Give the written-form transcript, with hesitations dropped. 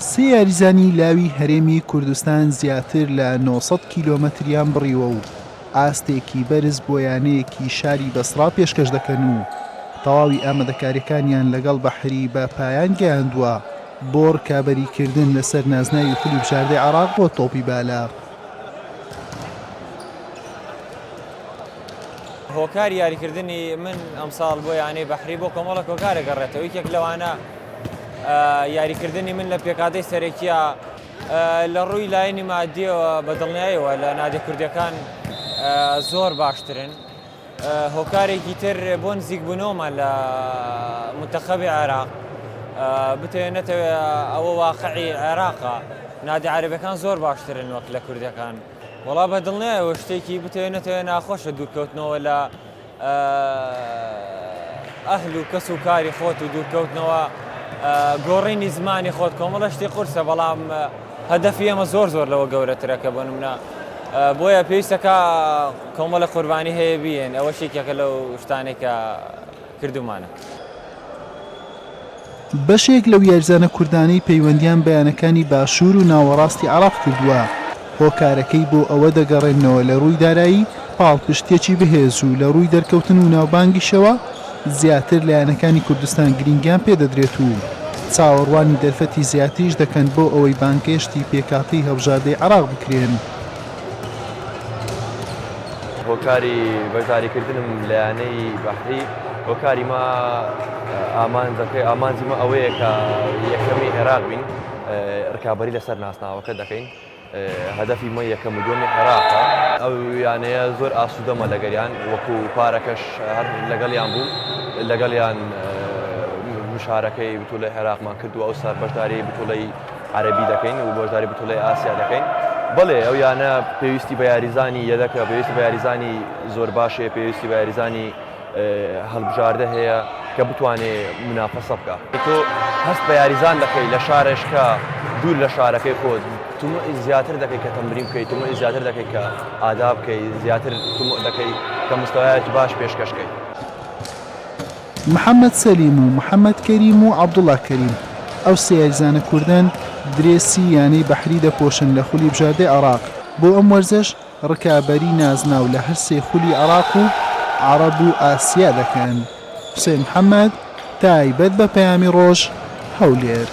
سێ یاریزانی لاوی هەرێمی کوردستان زیاتر لە 900 کیلۆمەتریان بڕیوە و ئاستێکی بەرز بۆ یانەیەکی شاری بەسڕا پێشکەش دەکەن و تەواوی ئامادەکاریەکانیان لەگەڵ بەحری بە پایان گەیاندووە بۆ ڕکابەریکردن لەسەر نازناوی خولی بژاردەی عێراق بۆ تۆپی بالا. هۆکاری یاریکردنی من ئەمساڵ بۆ یانەی بەحری بۆ کۆمەڵە هۆکارە گەڕێتەوە. یەکێک لەوانە یاریکردنی من لە پێکادەی سەرەکیە لە ڕووی لایەنی مادیەوە بەدڵنیاییەوە لە نادە کوردەکان زۆر باشترن. هۆکارێکی تر بۆ نزیک بوونەوەمان لە منتەخەبی عێراق بتوێنێتەوە ئەوە واقعی عێراقە نادە عەرەبیەکان زۆر باشترن وەک لە کوردەکان. وەڵا بەدڵنیاییەوە شتێکی بتوێنێتەوە ناخۆشە دوورکەوتنەوە لە ئەهل و کەس و کاری خۆت و دوورکەوتنەوە گۆڕینی زمانی خۆت کۆمەڵە شتی قورسە، بەڵام هەدەفی ئێمە زۆر لەوە گەورەترەکە بۆ نمونە بۆیە پێویستەکە کۆمەڵە قوربانی هەیە بیێن. ئەوە شتێکێکە لەو شتانێکە کردومانە. بەشێک لەو یاریزانە کوردانەی پەیوەندیان بەیانەکانی باشوور و ناوەڕاستی عێراق کردووە. هۆکارەکەی بۆ ئەوە دەگەڕێنەوە لە ڕووی دارایی پاڵپشتێکی بەهێز و لە ڕووی دەرکەوتن و ناوبانگیشەوە زیاتر لە یانەکانی کوردستان گرنگیان پێدەدرێت و چاوەڕوانی دەرفەتی زیاتریش دەکەن بۆ ئەوەی بانکێشتی پێکاتی هەڵبژاردەی عێراق بکرێن. هۆکاری بەشداریکردنم لە یانەی بەحری هۆکاری ما ئامانجی ما ئەوەیە کە یەکەمی عێراق بین ڕکابەری لەسەر ناسناوەکە دەکەین. هەدەفی مە یەکەم و دووەمی عێراقە. ئەو یانەیە زۆر ئاسوودەمە لەگەڵیان، وەکو پارەکەش هەر لەگەڵیان بوو، لەگەڵیان مشارەکەی بتوڵەی عێراقمان کردووە. ئەو سەر بەشداری بتوڵەی عەرەبی دەکەین و بەشداری بتوڵەی ئاسیا دەکەین. بەڵێ ئەو یانە پێویستی بە یاریزانی یەدەکە، پێویستی بە یاریزانی زۆر باشەیە، پێویستی بە یاریزانی هەڵبژاردە هەیە کە بتوانێت منافەسە بکە. تۆ هەست بە یاریزان دەکەی لە شارێشکە دوور لە شارەکەی خۆت، تۆمەعی زیاتر دەکەی کە تەمرین بکەیت، تۆمەعی زیاتر دەکەی کە ئادا بکەی، زیاتر تۆمەع دەکەی کە مستەوایەکی باش پێشکەشکەی. محەممەد سەلیم و محەممەد کەریم و عەبدوڵڵا کەریم ئەو سێ یاریزانە کوردان درێسی یانەی بەحری دەپۆشن لە خولی بژاردەی عێراق. بۆ ئەم وەرزش ڕکابەری نازناو لە هەر سێ خولی عێراق و عەرەب و ئاسیا دەکەن. حوسێن محەممەد تایبەت بە پەیامی ڕۆژ هەولێر.